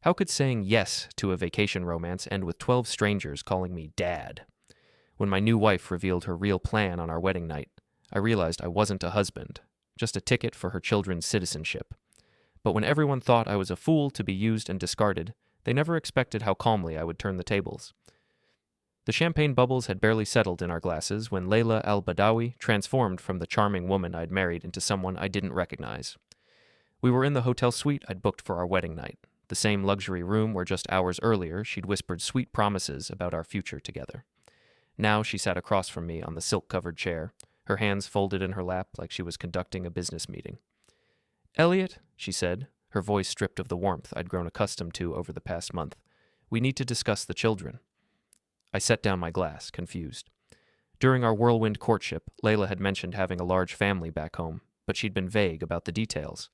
How could saying yes to a vacation romance end with 12 strangers calling me Dad? When my new wife revealed her real plan on our wedding night, I realized I wasn't a husband, just a ticket for her children's citizenship. But when everyone thought I was a fool to be used and discarded, they never expected how calmly I would turn the tables. The champagne bubbles had barely settled in our glasses when Layla al-Badawi transformed from the charming woman I'd married into someone I didn't recognize. We were in the hotel suite I'd booked for our wedding night, the same luxury room where just hours earlier she'd whispered sweet promises about our future together. Now she sat across from me on the silk-covered chair, her hands folded in her lap like she was conducting a business meeting. "Elliot," she said, her voice stripped of the warmth I'd grown accustomed to over the past month, "we need to discuss the children." I set down my glass, confused. During our whirlwind courtship, Layla had mentioned having a large family back home, but she'd been vague about the details.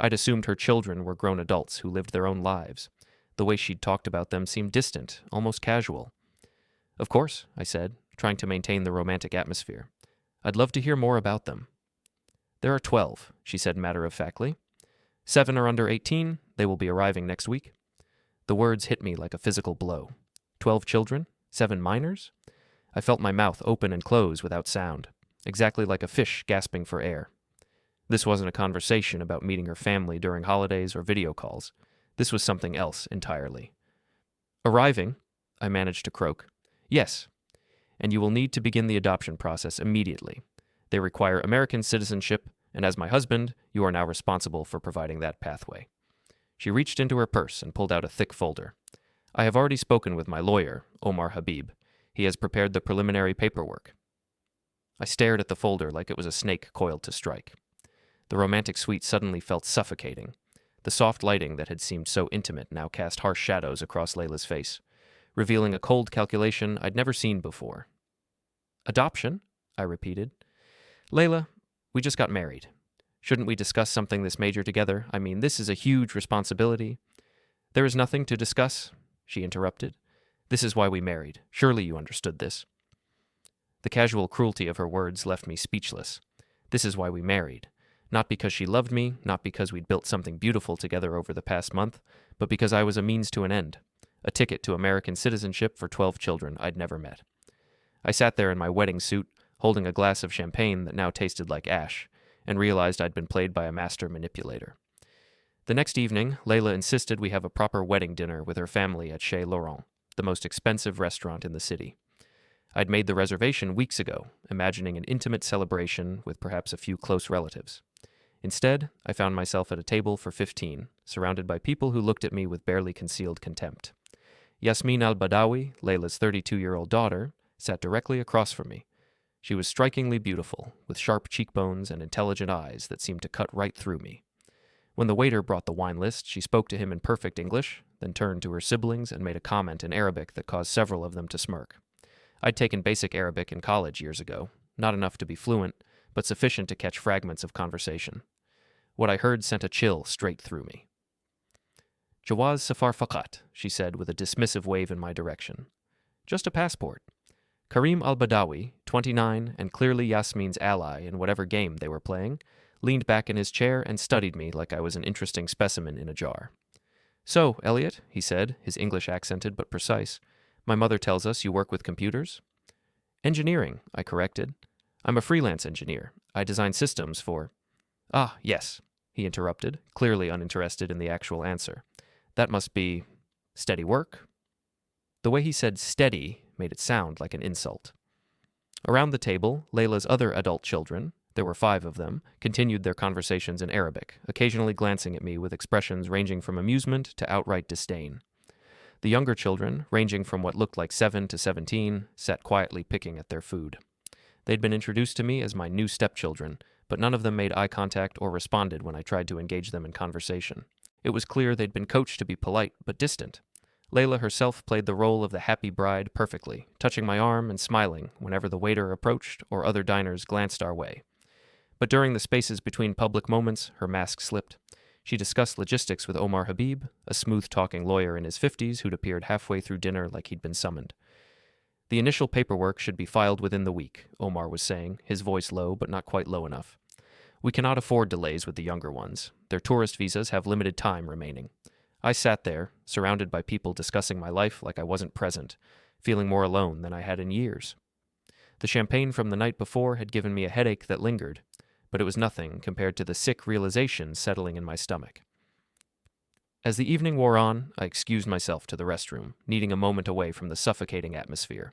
I'd assumed her children were grown adults who lived their own lives. The way she'd talked about them seemed distant, almost casual. "Of course," I said, trying to maintain the romantic atmosphere. "I'd love to hear more about them." "There are 12, she said matter-of-factly. 7 are under 18, they will be arriving next week." The words hit me like a physical blow. 12 children? 7 minors? I felt my mouth open and close without sound, exactly like a fish gasping for air. This wasn't a conversation about meeting her family during holidays or video calls. This was something else entirely. "Arriving," I managed to croak. "Yes, and you will need to begin the adoption process immediately. They require American citizenship, and as my husband, you are now responsible for providing that pathway." She reached into her purse and pulled out a thick folder. "I have already spoken with my lawyer, Omar Habib. He has prepared the preliminary paperwork." I stared at the folder like it was a snake coiled to strike. The romantic suite suddenly felt suffocating. The soft lighting that had seemed so intimate now cast harsh shadows across Layla's face, revealing a cold calculation I'd never seen before. "Adoption?" I repeated. "Layla, we just got married. Shouldn't we discuss something this major together? I mean, this is a huge responsibility." "There is nothing to discuss," she interrupted. "This is why we married. Surely you understood this." The casual cruelty of her words left me speechless. This is why we married. Not because she loved me, not because we'd built something beautiful together over the past month, but because I was a means to an end. A ticket to American citizenship for 12 children I'd never met. I sat there in my wedding suit, holding a glass of champagne that now tasted like ash, and realized I'd been played by a master manipulator. The next evening, Layla insisted we have a proper wedding dinner with her family at Chez Laurent, the most expensive restaurant in the city. I'd made the reservation weeks ago, imagining an intimate celebration with perhaps a few close relatives. Instead, I found myself at a table for 15, surrounded by people who looked at me with barely concealed contempt. Yasmin al-Badawi, Layla's 32-year-old daughter, sat directly across from me. She was strikingly beautiful, with sharp cheekbones and intelligent eyes that seemed to cut right through me. When the waiter brought the wine list, she spoke to him in perfect English, then turned to her siblings and made a comment in Arabic that caused several of them to smirk. I'd taken basic Arabic in college years ago, not enough to be fluent, but sufficient to catch fragments of conversation. What I heard sent a chill straight through me. "Jawaz Safar Fakat," she said with a dismissive wave in my direction. "Just a passport." Karim al-Badawi, 29 and clearly Yasmin's ally in whatever game they were playing, leaned back in his chair and studied me like I was an interesting specimen in a jar. "So, Elliot," he said, his English accented but precise, "my mother tells us you work with computers?" "Engineering," I corrected. "I'm a freelance engineer. I design systems for—" "Ah, yes," he interrupted, clearly uninterested in the actual answer. "That must be steady work?" The way he said steady made it sound like an insult. Around the table, Layla's other adult children, there were 5 of them, continued their conversations in Arabic, occasionally glancing at me with expressions ranging from amusement to outright disdain. The younger children, ranging from what looked like 7 to 17, sat quietly picking at their food. They'd been introduced to me as my new stepchildren, but none of them made eye contact or responded when I tried to engage them in conversation. It was clear they'd been coached to be polite but distant. Layla herself played the role of the happy bride perfectly, touching my arm and smiling whenever the waiter approached or other diners glanced our way. But during the spaces between public moments, her mask slipped. She discussed logistics with Omar Habib, a smooth-talking lawyer in his 50s who'd appeared halfway through dinner like he'd been summoned. "The initial paperwork should be filed within the week," Omar was saying, his voice low but not quite low enough. "We cannot afford delays with the younger ones. Their tourist visas have limited time remaining. I sat there, surrounded by people discussing my life like I wasn't present, feeling more alone than I had in years. The champagne from the night before had given me a headache that lingered, but it was nothing compared to the sick realization settling in my stomach. As the evening wore on, I excused myself to the restroom, needing a moment away from the suffocating atmosphere.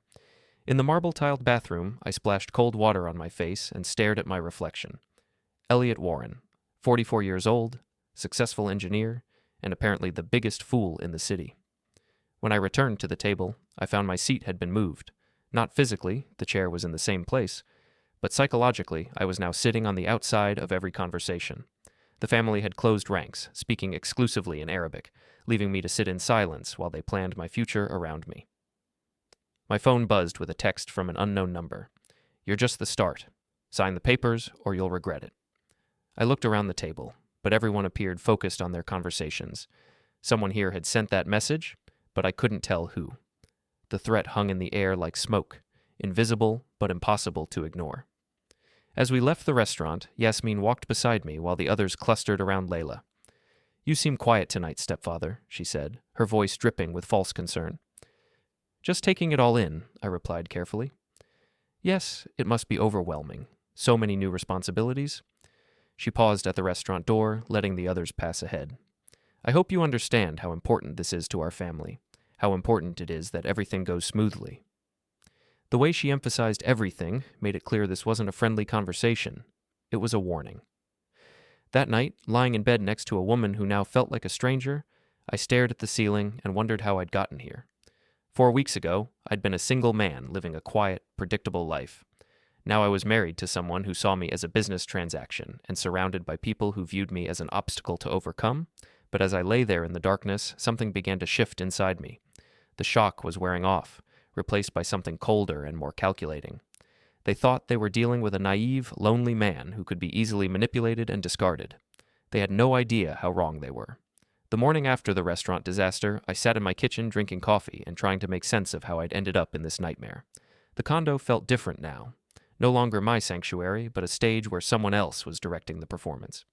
In the marble-tiled bathroom, I splashed cold water on my face and stared at my reflection. Elliot Warren, 44 years old, successful engineer, and apparently the biggest fool in the city. When I returned to the table, I found my seat had been moved. Not physically, the chair was in the same place, but psychologically, I was now sitting on the outside of every conversation. The family had closed ranks, speaking exclusively in Arabic, leaving me to sit in silence while they planned my future around me. My phone buzzed with a text from an unknown number. "You're just the start. Sign the papers, or you'll regret it." I looked around the table, but everyone appeared focused on their conversations. Someone here had sent that message, but I couldn't tell who. The threat hung in the air like smoke, invisible but impossible to ignore. As we left the restaurant, Yasmin walked beside me while the others clustered around Layla. "You seem quiet tonight, stepfather," she said, her voice dripping with false concern. "Just taking it all in," I replied carefully. "Yes, it must be overwhelming. So many new responsibilities." She paused at the restaurant door, letting the others pass ahead. "I hope you understand how important this is to our family, how important it is that everything goes smoothly." The way she emphasized everything made it clear this wasn't a friendly conversation. It was a warning. That night, lying in bed next to a woman who now felt like a stranger, I stared at the ceiling and wondered how I'd gotten here. 4 weeks ago, I'd been a single man living a quiet, predictable life. Now I was married to someone who saw me as a business transaction and surrounded by people who viewed me as an obstacle to overcome, but as I lay there in the darkness, something began to shift inside me. The shock was wearing off, replaced by something colder and more calculating. They thought they were dealing with a naive, lonely man who could be easily manipulated and discarded. They had no idea how wrong they were. The morning after the restaurant disaster, I sat in my kitchen drinking coffee and trying to make sense of how I'd ended up in this nightmare. The condo felt different now. No longer my sanctuary, but a stage where someone else was directing the performance.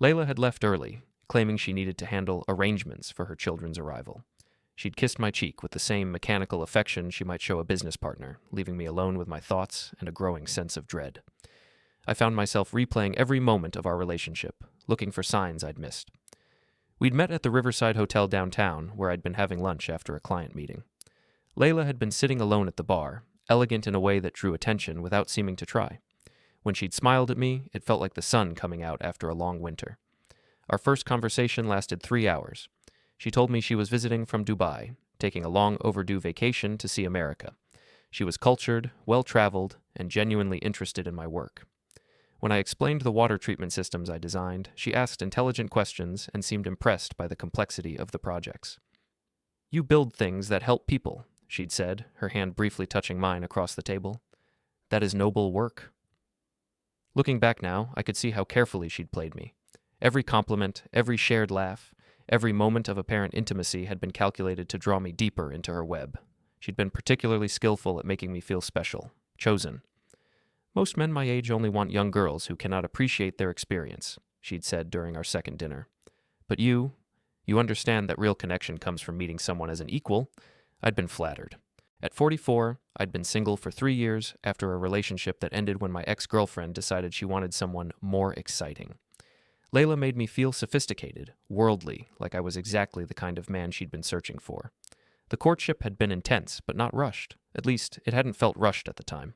Layla had left early, claiming she needed to handle arrangements for her children's arrival. She'd kissed my cheek with the same mechanical affection she might show a business partner, leaving me alone with my thoughts and a growing sense of dread. I found myself replaying every moment of our relationship, looking for signs I'd missed. We'd met at the Riverside Hotel downtown, where I'd been having lunch after a client meeting. Layla had been sitting alone at the bar, elegant in a way that drew attention without seeming to try. When she'd smiled at me, it felt like the sun coming out after a long winter. Our first conversation lasted 3 hours. She told me she was visiting from Dubai, taking a long overdue vacation to see America. She was cultured, well-traveled, and genuinely interested in my work. When I explained the water treatment systems I designed, she asked intelligent questions and seemed impressed by the complexity of the projects. "You build things that help people," she'd said, her hand briefly touching mine across the table. "That is noble work." Looking back now, I could see how carefully she'd played me. Every compliment, every shared laugh, every moment of apparent intimacy had been calculated to draw me deeper into her web. She'd been particularly skillful at making me feel special, chosen. "Most men my age only want young girls who cannot appreciate their experience," she'd said during our second dinner. "But you understand that real connection comes from meeting someone as an equal." I'd been flattered. At 44, I'd been single for 3 years after a relationship that ended when my ex-girlfriend decided she wanted someone more exciting. Layla made me feel sophisticated, worldly, like I was exactly the kind of man she'd been searching for. The courtship had been intense, but not rushed. At least, it hadn't felt rushed at the time.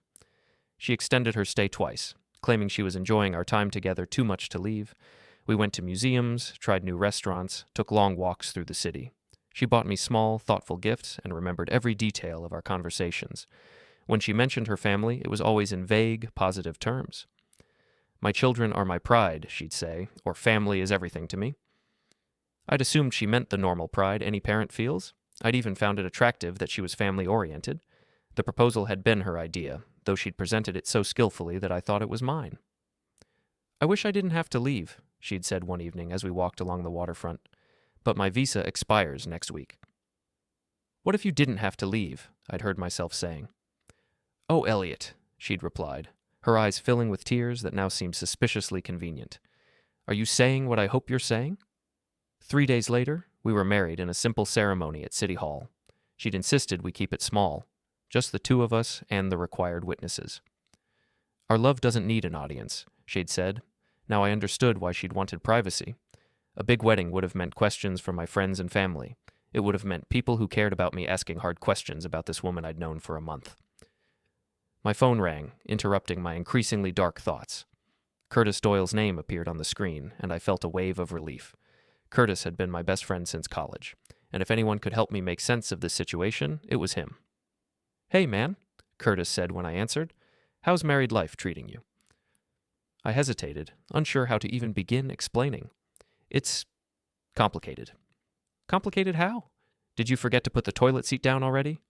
She extended her stay twice, claiming she was enjoying our time together too much to leave. We went to museums, tried new restaurants, took long walks through the city. She bought me small, thoughtful gifts and remembered every detail of our conversations. When she mentioned her family, it was always in vague, positive terms. "My children are my pride," she'd say, or "family is everything to me." I'd assumed she meant the normal pride any parent feels. I'd even found it attractive that she was family-oriented. The proposal had been her idea, though she'd presented it so skillfully that I thought it was mine. "I wish I didn't have to leave," she'd said one evening as we walked along the waterfront. "But my visa expires next week." "What if you didn't have to leave?" I'd heard myself saying. "Oh, Elliot," she'd replied, her eyes filling with tears that now seemed suspiciously convenient. "Are you saying what I hope you're saying?" 3 days later, We were married in a simple ceremony at City Hall. She'd insisted we keep it small, just the two of us and the required witnesses. Our love doesn't need an audience, she'd said. Now I understood why she'd wanted privacy. A big wedding would have meant questions from my friends and family. It would have meant people who cared about me asking hard questions about this woman I'd known for a month. My phone rang, interrupting my increasingly dark thoughts. Curtis Doyle's name appeared on the screen, and I felt a wave of relief. Curtis had been my best friend since college, and if anyone could help me make sense of this situation, it was him. "Hey, man," Curtis said when I answered. "How's married life treating you?" I hesitated, unsure how to even begin explaining. "It's complicated." "Complicated how? Did you forget to put the toilet seat down already?"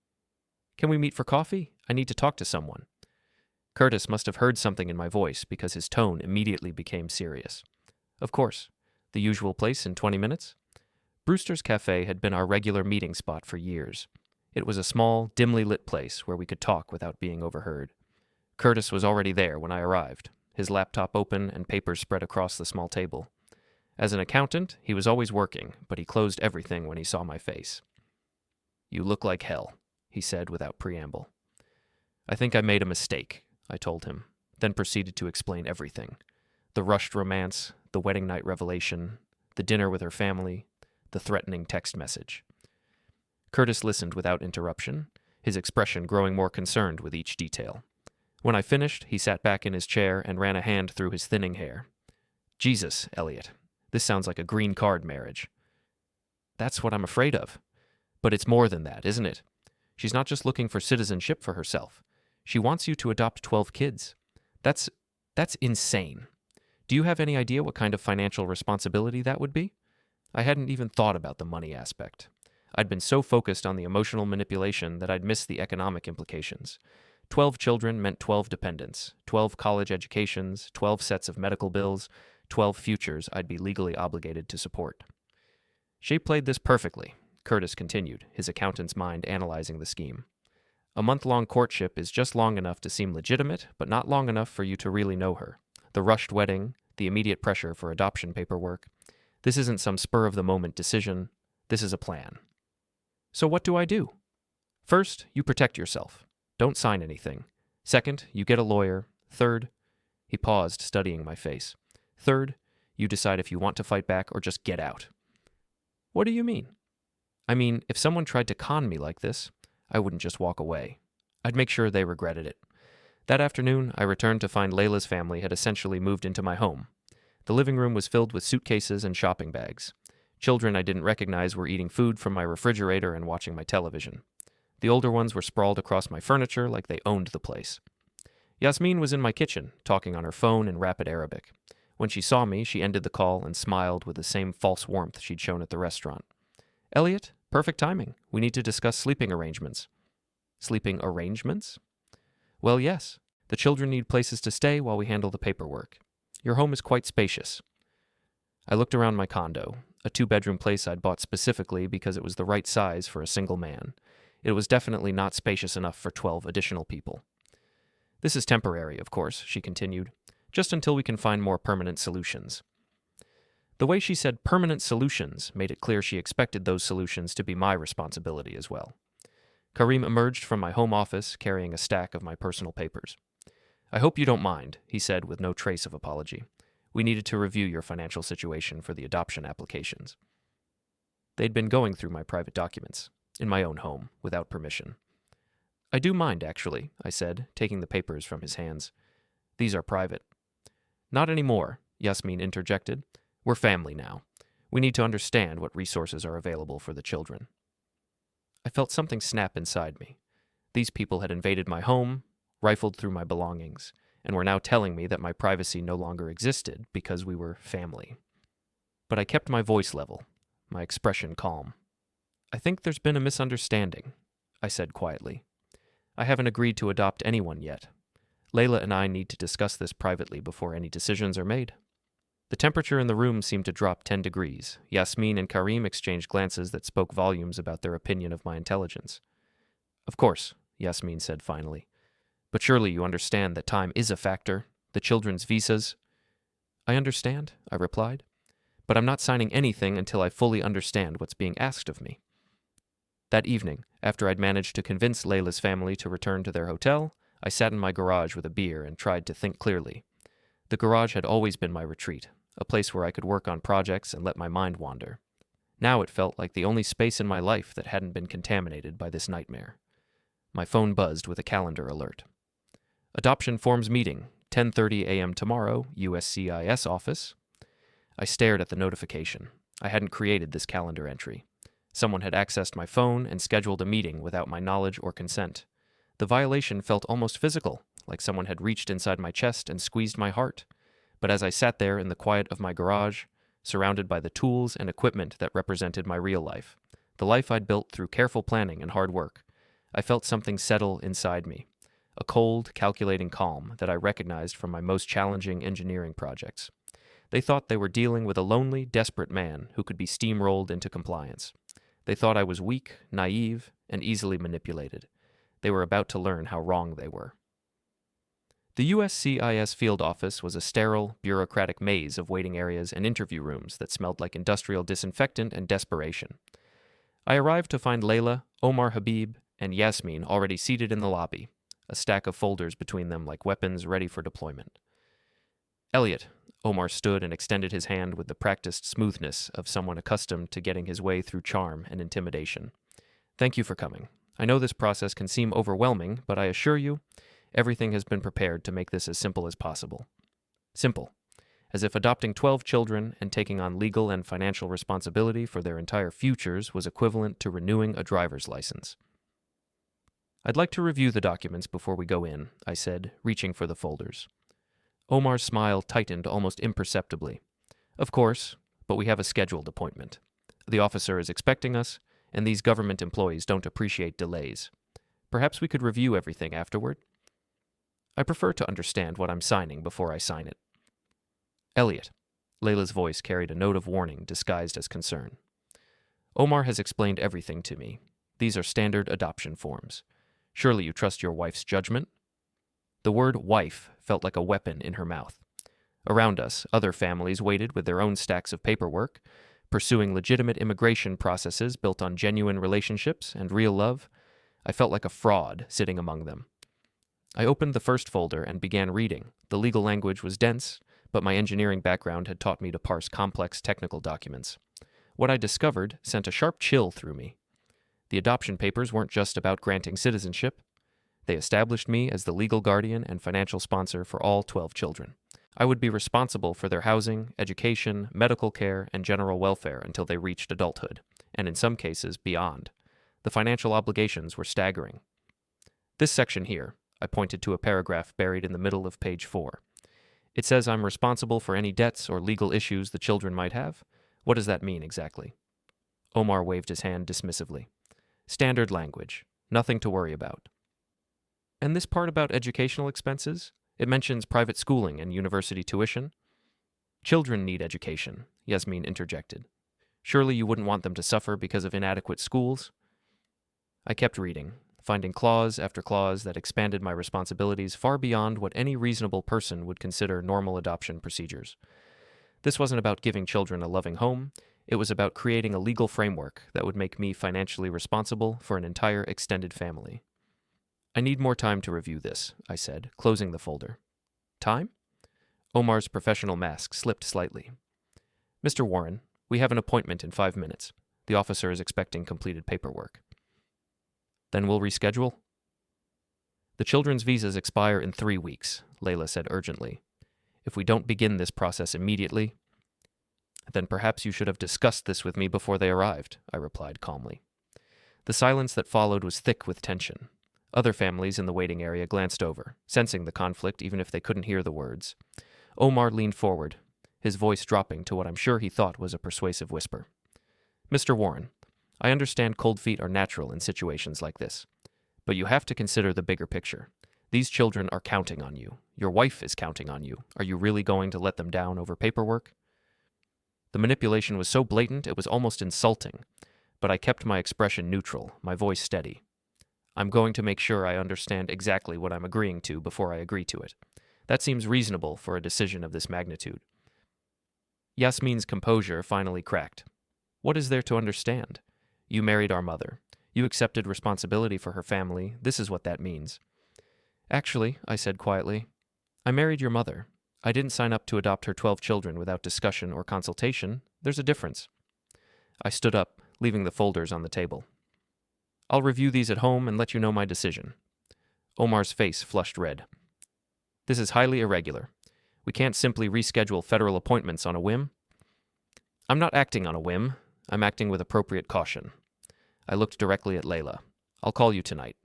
"Can we meet for coffee? I need to talk to someone." Curtis must have heard something in my voice because his tone immediately became serious. "Of course. The usual place in 20 minutes?" Brewster's Cafe had been our regular meeting spot for years. It was a small, dimly lit place where we could talk without being overheard. Curtis was already there when I arrived, his laptop open and papers spread across the small table. As an accountant, he was always working, but he closed everything when he saw my face. "You look like hell," he said without preamble. "I think I made a mistake," I told him, then proceeded to explain everything. The rushed romance, the wedding night revelation, the dinner with her family, the threatening text message. Curtis listened without interruption, his expression growing more concerned with each detail. When I finished, he sat back in his chair and ran a hand through his thinning hair. "Jesus, Elliot, this sounds like a green card marriage." "That's what I'm afraid of. But it's more than that, isn't it? She's not just looking for citizenship for herself. She wants you to adopt 12 kids. That's insane. Do you have any idea what kind of financial responsibility that would be?" I hadn't even thought about the money aspect. I'd been so focused on the emotional manipulation that I'd missed the economic implications. 12 children meant 12 dependents, 12 college educations, 12 sets of medical bills, 12 futures I'd be legally obligated to support. "She played this perfectly," Curtis continued, his accountant's mind analyzing the scheme. "A month-long courtship is just long enough to seem legitimate, but not long enough for you to really know her. The rushed wedding, the immediate pressure for adoption paperwork. This isn't some spur-of-the-moment decision. This is a plan. So what do I do? First, you protect yourself. Don't sign anything. Second, you get a lawyer. Third," he paused, studying my face. "Third, you decide if you want to fight back or just get out." "What do you mean?" "I mean, if someone tried to con me like this, I wouldn't just walk away. I'd make sure they regretted it." That afternoon, I returned to find Layla's family had essentially moved into my home. The living room was filled with suitcases and shopping bags. Children I didn't recognize were eating food from my refrigerator and watching my television. The older ones were sprawled across my furniture like they owned the place. Yasmin was in my kitchen, talking on her phone in rapid Arabic. When she saw me, she ended the call and smiled with the same false warmth she'd shown at the restaurant. "Elliot, perfect timing. We need to discuss sleeping arrangements." "Sleeping arrangements?" "Well, yes. The children need places to stay while we handle the paperwork. Your home is quite spacious." I looked around my condo, a 2-bedroom place I'd bought specifically because it was the right size for a single man. It was definitely not spacious enough for 12 additional people. "This is temporary, of course," she continued, "just until we can find more permanent solutions." The way she said permanent solutions made it clear she expected those solutions to be my responsibility as well. Kareem emerged from my home office carrying a stack of my personal papers. "I hope you don't mind," he said with no trace of apology. "We needed to review your financial situation for the adoption applications." They'd been going through my private documents, in my own home, without permission. "I do mind, actually," I said, taking the papers from his hands. "These are private." "Not anymore," Yasmin interjected. "We're family now. We need to understand what resources are available for the children." I felt something snap inside me. These people had invaded my home, rifled through my belongings, and were now telling me that my privacy no longer existed because we were family. But I kept my voice level, my expression calm. "I think there's been a misunderstanding," I said quietly. "I haven't agreed to adopt anyone yet. Layla and I need to discuss this privately before any decisions are made." The temperature in the room seemed to drop 10 degrees. Yasmin and Kareem exchanged glances that spoke volumes about their opinion of my intelligence. "Of course," Yasmin said finally. "But surely you understand that time is a factor, the children's visas." "I understand," I replied. But I'm not signing anything until I fully understand what's being asked of me. That evening, after I'd managed to convince Layla's family to return to their hotel, I sat in my garage with a beer and tried to think clearly. The garage had always been my retreat, a place where I could work on projects and let my mind wander. Now it felt like the only space in my life that hadn't been contaminated by this nightmare. My phone buzzed with a calendar alert. Adoption forms meeting, 10:30 a.m. tomorrow, USCIS office. I stared at the notification. I hadn't created this calendar entry. Someone had accessed my phone and scheduled a meeting without my knowledge or consent. The violation felt almost physical, like someone had reached inside my chest and squeezed my heart. But as I sat there in the quiet of my garage, surrounded by the tools and equipment that represented my real life, the life I'd built through careful planning and hard work, I felt something settle inside me, a cold, calculating calm that I recognized from my most challenging engineering projects. They thought they were dealing with a lonely, desperate man who could be steamrolled into compliance. They thought I was weak, naive, and easily manipulated. They were about to learn how wrong they were. The USCIS field office was a sterile, bureaucratic maze of waiting areas and interview rooms that smelled like industrial disinfectant and desperation. I arrived to find Layla, Omar Habib, and Yasmin already seated in the lobby, a stack of folders between them like weapons ready for deployment. Elliot, Omar stood and extended his hand with the practiced smoothness of someone accustomed to getting his way through charm and intimidation. Thank you for coming. I know this process can seem overwhelming, but I assure you, everything has been prepared to make this as simple as possible. Simple, as if adopting 12 children and taking on legal and financial responsibility for their entire futures was equivalent to renewing a driver's license. I'd like to review the documents before we go in, I said, reaching for the folders. Omar's smile tightened almost imperceptibly. Of course, but we have a scheduled appointment. The officer is expecting us, and these government employees don't appreciate delays. Perhaps we could review everything afterward? I prefer to understand what I'm signing before I sign it. Elliot. Layla's voice carried a note of warning disguised as concern. Omar has explained everything to me. These are standard adoption forms. Surely you trust your wife's judgment? The word wife felt like a weapon in her mouth. Around us, other families waited with their own stacks of paperwork, pursuing legitimate immigration processes built on genuine relationships and real love. I felt like a fraud sitting among them. I opened the first folder and began reading. The legal language was dense, but my engineering background had taught me to parse complex technical documents. What I discovered sent a sharp chill through me. The adoption papers weren't just about granting citizenship. They established me as the legal guardian and financial sponsor for all 12 children. I would be responsible for their housing, education, medical care, and general welfare until they reached adulthood, and in some cases, beyond. The financial obligations were staggering. This section here, I pointed to a paragraph buried in the middle of page 4. It says I'm responsible for any debts or legal issues the children might have. What does that mean exactly? Omar waved his hand dismissively. Standard language. Nothing to worry about. And this part about educational expenses? It mentions private schooling and university tuition. Children need education, Yasmin interjected. Surely you wouldn't want them to suffer because of inadequate schools? I kept reading, finding clause after clause that expanded my responsibilities far beyond what any reasonable person would consider normal adoption procedures. This wasn't about giving children a loving home. It was about creating a legal framework that would make me financially responsible for an entire extended family. I need more time to review this, I said, closing the folder. Time? Omar's professional mask slipped slightly. Mr. Warren, we have an appointment in 5 minutes. The officer is expecting completed paperwork. Then we'll reschedule? The children's visas expire in 3 weeks, Layla said urgently. If we don't begin this process immediately, then perhaps you should have discussed this with me before they arrived, I replied calmly. The silence that followed was thick with tension. Other families in the waiting area glanced over, sensing the conflict even if they couldn't hear the words. Omar leaned forward, his voice dropping to what I'm sure he thought was a persuasive whisper. Mr. Warren, I understand cold feet are natural in situations like this, but you have to consider the bigger picture. These children are counting on you. Your wife is counting on you. Are you really going to let them down over paperwork? The manipulation was so blatant it was almost insulting, but I kept my expression neutral, my voice steady. I'm going to make sure I understand exactly what I'm agreeing to before I agree to it. That seems reasonable for a decision of this magnitude. Yasmin's composure finally cracked. What is there to understand? You married our mother. You accepted responsibility for her family. This is what that means. Actually, I said quietly, I married your mother. I didn't sign up to adopt her 12 children without discussion or consultation. There's a difference. I stood up, leaving the folders on the table. I'll review these at home and let you know my decision. Omar's face flushed red. This is highly irregular. We can't simply reschedule federal appointments on a whim. I'm not acting on a whim. I'm acting with appropriate caution. I looked directly at Layla. I'll call you tonight.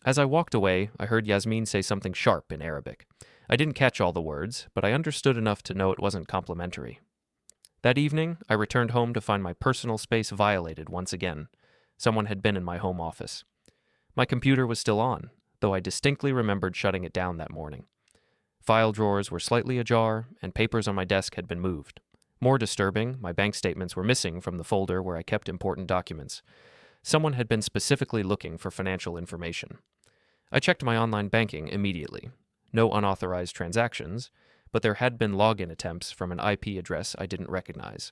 As I walked away, I heard Yasmin say something sharp in Arabic. I didn't catch all the words, but I understood enough to know it wasn't complimentary. That evening, I returned home to find my personal space violated once again. Someone had been in my home office. My computer was still on, though I distinctly remembered shutting it down that morning. File drawers were slightly ajar, and papers on my desk had been moved. More disturbing, my bank statements were missing from the folder where I kept important documents. Someone had been specifically looking for financial information. I checked my online banking immediately. No unauthorized transactions, but there had been login attempts from an IP address I didn't recognize.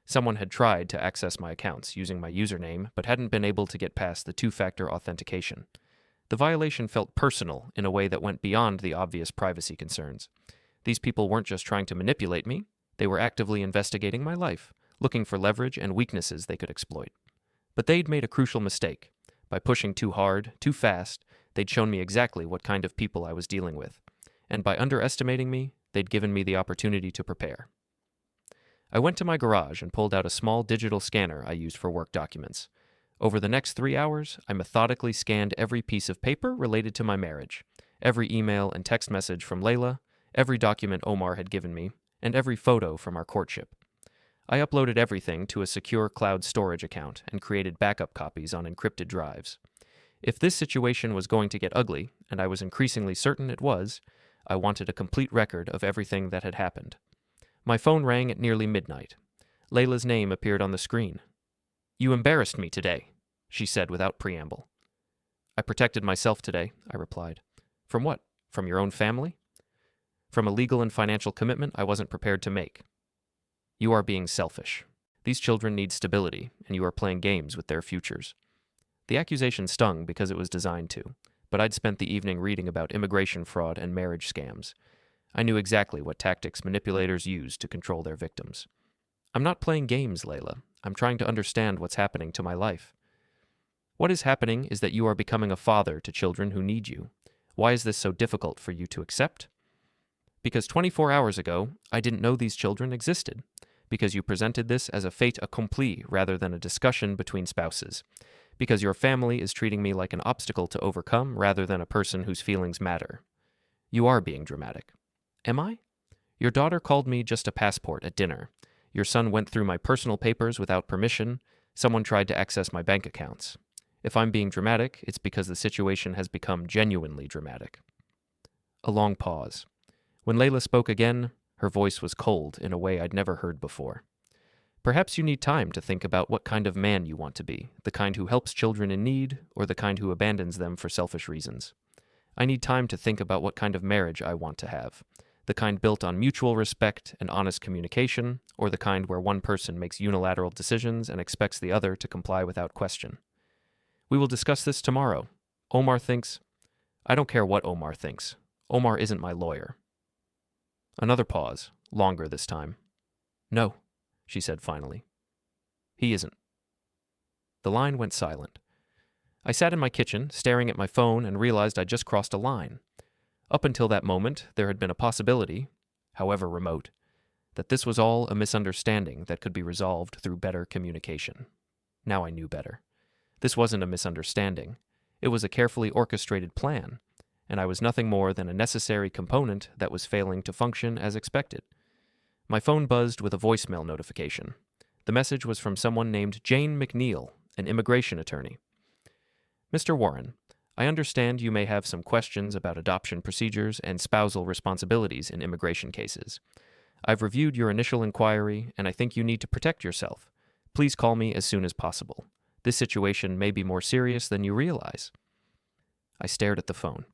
Someone had tried to access my accounts using my username, but hadn't been able to get past the two-factor authentication. The violation felt personal in a way that went beyond the obvious privacy concerns. These people weren't just trying to manipulate me, they were actively investigating my life, looking for leverage and weaknesses they could exploit. But they'd made a crucial mistake. By pushing too hard, too fast, they'd shown me exactly what kind of people I was dealing with. And by underestimating me, they'd given me the opportunity to prepare. I went to my garage and pulled out a small digital scanner I used for work documents. Over the next 3 hours, I methodically scanned every piece of paper related to my marriage, every email and text message from Layla, every document Omar had given me, and every photo from our courtship. I uploaded everything to a secure cloud storage account and created backup copies on encrypted drives. If this situation was going to get ugly, and I was increasingly certain it was, I wanted a complete record of everything that had happened. My phone rang at nearly midnight. Layla's name appeared on the screen. You embarrassed me today, she said without preamble. I protected myself today, I replied. From what? From your own family? From a legal and financial commitment I wasn't prepared to make. You are being selfish. These children need stability, and you are playing games with their futures. The accusation stung because it was designed to, but I'd spent the evening reading about immigration fraud and marriage scams. I knew exactly what tactics manipulators use to control their victims. I'm not playing games, Layla. I'm trying to understand what's happening to my life. What is happening is that you are becoming a father to children who need you. Why is this so difficult for you to accept? Because 24 hours ago, I didn't know these children existed. Because you presented this as a fait accompli rather than a discussion between spouses. Because your family is treating me like an obstacle to overcome rather than a person whose feelings matter. You are being dramatic. Am I? Your daughter called me just a passport at dinner. Your son went through my personal papers without permission. Someone tried to access my bank accounts. If I'm being dramatic, it's because the situation has become genuinely dramatic. A long pause. When Layla spoke again, her voice was cold in a way I'd never heard before. Perhaps you need time to think about what kind of man you want to be, the kind who helps children in need, or the kind who abandons them for selfish reasons. I need time to think about what kind of marriage I want to have, the kind built on mutual respect and honest communication, or the kind where one person makes unilateral decisions and expects the other to comply without question. We will discuss this tomorrow. Omar thinks... I don't care what Omar thinks. Omar isn't my lawyer. Another pause, longer this time. No, she said finally. He isn't. The line went silent. I sat in my kitchen, staring at my phone, and realized I'd just crossed a line. Up until that moment, there had been a possibility, however remote, that this was all a misunderstanding that could be resolved through better communication. Now I knew better. This wasn't a misunderstanding. It was a carefully orchestrated plan, and I was nothing more than a necessary component that was failing to function as expected. My phone buzzed with a voicemail notification. The message was from someone named Jane McNeil, an immigration attorney. Mr. Warren, I understand you may have some questions about adoption procedures and spousal responsibilities in immigration cases. I've reviewed your initial inquiry, and I think you need to protect yourself. Please call me as soon as possible. This situation may be more serious than you realize. I stared at the phone.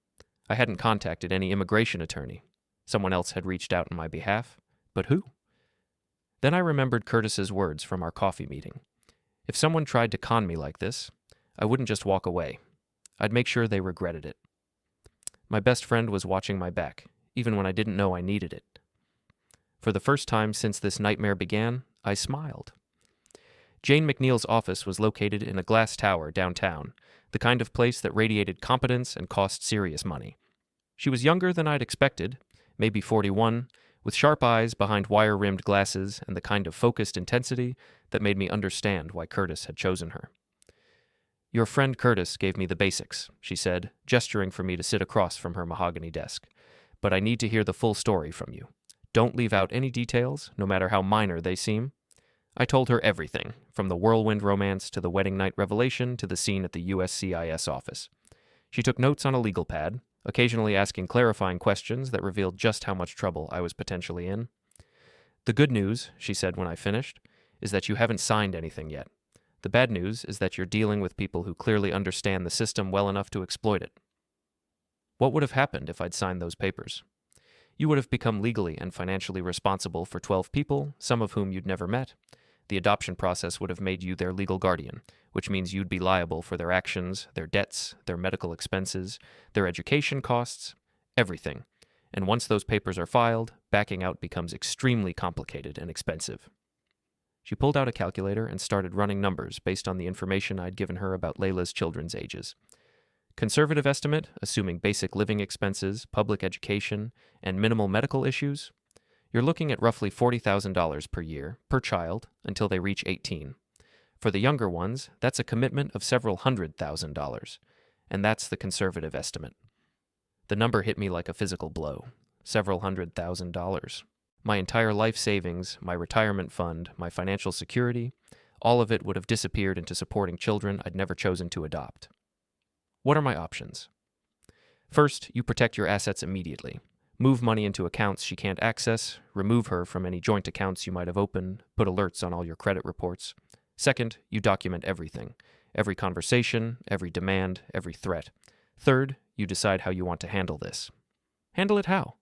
I hadn't contacted any immigration attorney. Someone else had reached out on my behalf. But who? Then I remembered Curtis's words from our coffee meeting. If someone tried to con me like this, I wouldn't just walk away. I'd make sure they regretted it. My best friend was watching my back, even when I didn't know I needed it. For the first time since this nightmare began, I smiled. Jane McNeil's office was located in a glass tower downtown, the kind of place that radiated competence and cost serious money. She was younger than I'd expected, maybe 41, with sharp eyes behind wire-rimmed glasses and the kind of focused intensity that made me understand why Curtis had chosen her. "Your friend Curtis gave me the basics," she said, gesturing for me to sit across from her mahogany desk. "But I need to hear the full story from you. Don't leave out any details, no matter how minor they seem." I told her everything, from the whirlwind romance to the wedding night revelation to the scene at the USCIS office. She took notes on a legal pad, occasionally asking clarifying questions that revealed just how much trouble I was potentially in. "The good news," she said when I finished, "is that you haven't signed anything yet. The bad news is that you're dealing with people who clearly understand the system well enough to exploit it." What would have happened if I'd signed those papers? You would have become legally and financially responsible for 12 people, some of whom you'd never met. The adoption process would have made you their legal guardian, which means you'd be liable for their actions, their debts, their medical expenses, their education costs, everything. And once those papers are filed, backing out becomes extremely complicated and expensive. She pulled out a calculator and started running numbers based on the information I'd given her about Layla's children's ages. Conservative estimate, assuming basic living expenses, public education, and minimal medical issues, you're looking at roughly $40,000 per year, per child, until they reach 18. For the younger ones, that's a commitment of several $100,000, and that's the conservative estimate. The number hit me like a physical blow. Several $100,000. My entire life savings, my retirement fund, my financial security, all of it would have disappeared into supporting children I'd never chosen to adopt. What are my options? First, you protect your assets immediately. Move money into accounts she can't access, remove her from any joint accounts you might have opened, put alerts on all your credit reports. Second, you document everything. Every conversation, every demand, every threat. Third, you decide how you want to handle this. Handle it how?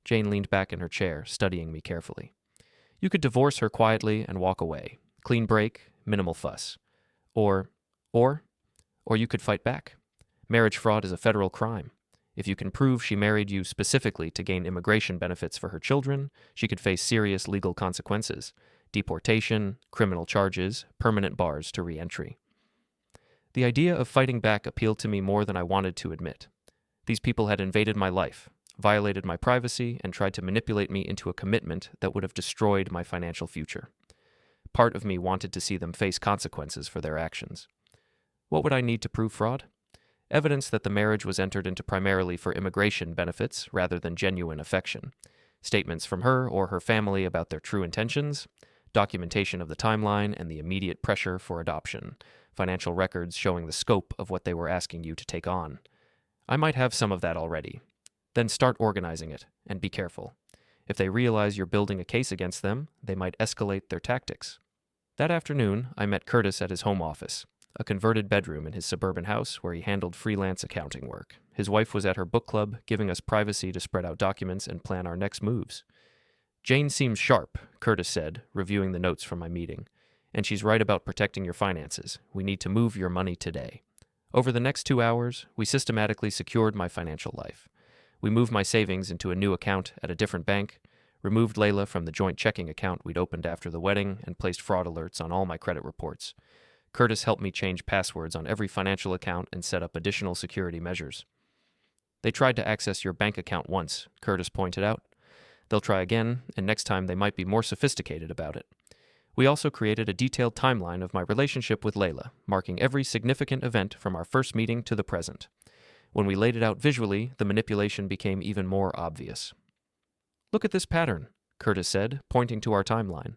Jane leaned back in her chair, studying me carefully. You could divorce her quietly and walk away. Clean break, minimal fuss. Or you could fight back. Marriage fraud is a federal crime. If you can prove she married you specifically to gain immigration benefits for her children, she could face serious legal consequences: deportation, criminal charges, permanent bars to re-entry. The idea of fighting back appealed to me more than I wanted to admit. These people had invaded my life, violated my privacy, and tried to manipulate me into a commitment that would have destroyed my financial future. Part of me wanted to see them face consequences for their actions. What would I need to prove fraud? Evidence that the marriage was entered into primarily for immigration benefits rather than genuine affection. Statements from her or her family about their true intentions. Documentation of the timeline and the immediate pressure for adoption. Financial records showing the scope of what they were asking you to take on. I might have some of that already. Then start organizing it, and be careful. If they realize you're building a case against them, they might escalate their tactics. That afternoon, I met Curtis at his home office, a converted bedroom in his suburban house where he handled freelance accounting work. His wife was at her book club, giving us privacy to spread out documents and plan our next moves. "Jane seems sharp," Curtis said, reviewing the notes from my meeting. "And she's right about protecting your finances. We need to move your money today." Over the next 2 hours, we systematically secured my financial life. We moved my savings into a new account at a different bank, removed Layla from the joint checking account we'd opened after the wedding, and placed fraud alerts on all my credit reports. Curtis helped me change passwords on every financial account and set up additional security measures. "They tried to access your bank account once," Curtis pointed out. "They'll try again, and next time they might be more sophisticated about it." We also created a detailed timeline of my relationship with Layla, marking every significant event from our first meeting to the present. When we laid it out visually, the manipulation became even more obvious. "Look at this pattern," Curtis said, pointing to our timeline.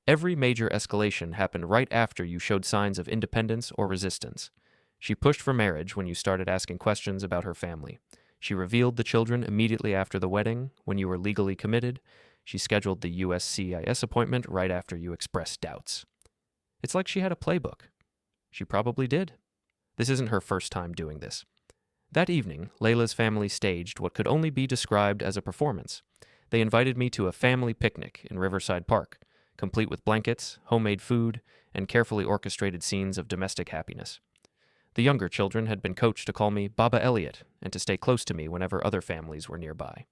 "Every major escalation happened right after you showed signs of independence or resistance. She pushed for marriage when you started asking questions about her family. She revealed the children immediately after the wedding, when you were legally committed. She scheduled the USCIS appointment right after you expressed doubts." It's like she had a playbook. She probably did. This isn't her first time doing this. That evening, Layla's family staged what could only be described as a performance. They invited me to a family picnic in Riverside Park, complete with blankets, homemade food, and carefully orchestrated scenes of domestic happiness. The younger children had been coached to call me Baba Elliot and to stay close to me whenever other families were nearby.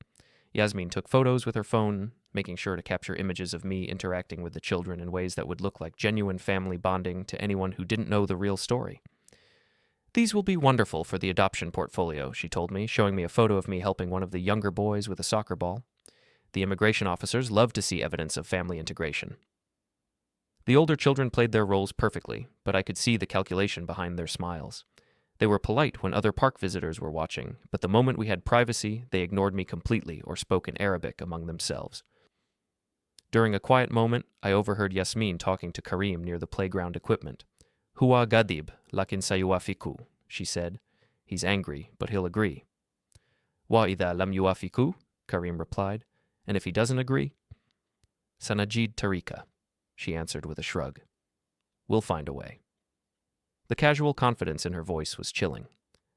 Yasmin took photos with her phone, making sure to capture images of me interacting with the children in ways that would look like genuine family bonding to anyone who didn't know the real story. "These will be wonderful for the adoption portfolio," she told me, showing me a photo of me helping one of the younger boys with a soccer ball. The immigration officers love to see evidence of family integration. The older children played their roles perfectly, but I could see the calculation behind their smiles. They were polite when other park visitors were watching, but the moment we had privacy, they ignored me completely or spoke in Arabic among themselves. During a quiet moment, I overheard Yasmin talking to Karim near the playground equipment. "Huwa gadib, lakin sayuwafiku," she said. "He's angry, but he'll agree." "Wa idha lam yuwafiku," Karim replied. "And if he doesn't agree?" "Sanajid tarika," she answered with a shrug. "We'll find a way." The casual confidence in her voice was chilling.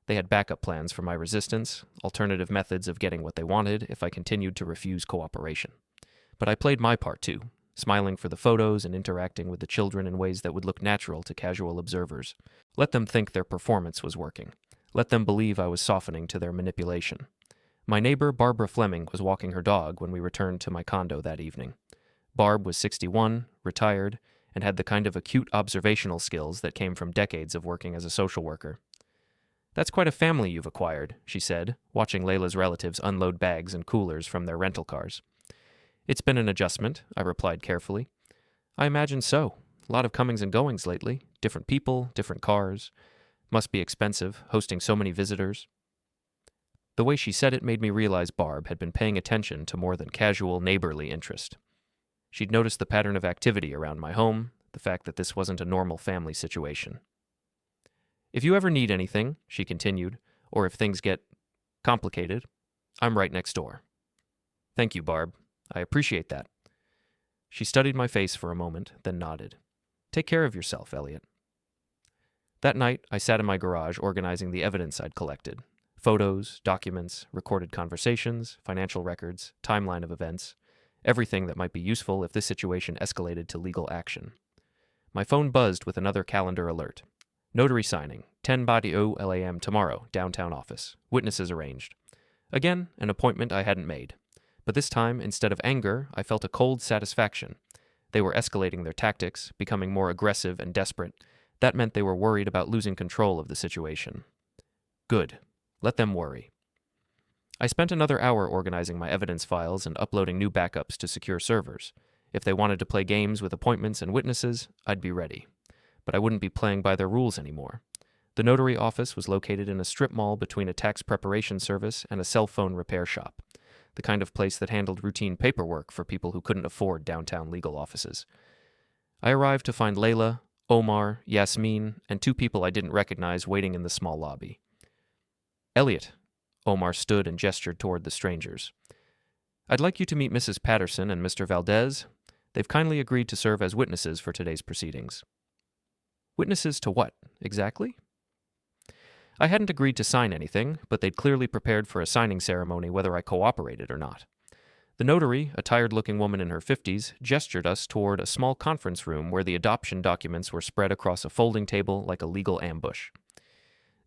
They had backup plans for my resistance, alternative methods of getting what they wanted if I continued to refuse cooperation. But I played my part too, smiling for the photos and interacting with the children in ways that would look natural to casual observers. Let them think their performance was working. Let them believe I was softening to their manipulation. My neighbor, Barbara Fleming, was walking her dog when we returned to my condo that evening. Barb was 61, retired, and had the kind of acute observational skills that came from decades of working as a social worker. "That's quite a family you've acquired," she said, watching Layla's relatives unload bags and coolers from their rental cars. "It's been an adjustment," I replied carefully. "I imagine so. A lot of comings and goings lately. Different people, different cars. Must be expensive, hosting so many visitors." The way she said it made me realize Barb had been paying attention to more than casual neighborly interest. She'd noticed the pattern of activity around my home, the fact that this wasn't a normal family situation. "If you ever need anything," she continued, "or if things get complicated, I'm right next door." "Thank you, Barb. I appreciate that." She studied my face for a moment, then nodded. "Take care of yourself, Elliot." That night, I sat in my garage organizing the evidence I'd collected. Photos, documents, recorded conversations, financial records, timeline of events. Everything that might be useful if this situation escalated to legal action. My phone buzzed with another calendar alert. "Notary signing, 10:00 LAM tomorrow, downtown office. Witnesses arranged." Again, an appointment I hadn't made. But this time, instead of anger, I felt a cold satisfaction. They were escalating their tactics, becoming more aggressive and desperate. That meant they were worried about losing control of the situation. Good. Let them worry. I spent another hour organizing my evidence files and uploading new backups to secure servers. If they wanted to play games with appointments and witnesses, I'd be ready. But I wouldn't be playing by their rules anymore. The notary office was located in a strip mall between a tax preparation service and a cell phone repair shop, the kind of place that handled routine paperwork for people who couldn't afford downtown legal offices. I arrived to find Layla, Omar, Yasmin, and two people I didn't recognize waiting in the small lobby. "Elliot," Omar stood and gestured toward the strangers. "I'd like you to meet Mrs. Patterson and Mr. Valdez. They've kindly agreed to serve as witnesses for today's proceedings." "Witnesses to what, exactly?" I hadn't agreed to sign anything, but they'd clearly prepared for a signing ceremony whether I cooperated or not. The notary, a tired-looking woman in her 50s, gestured us toward a small conference room where the adoption documents were spread across a folding table like a legal ambush.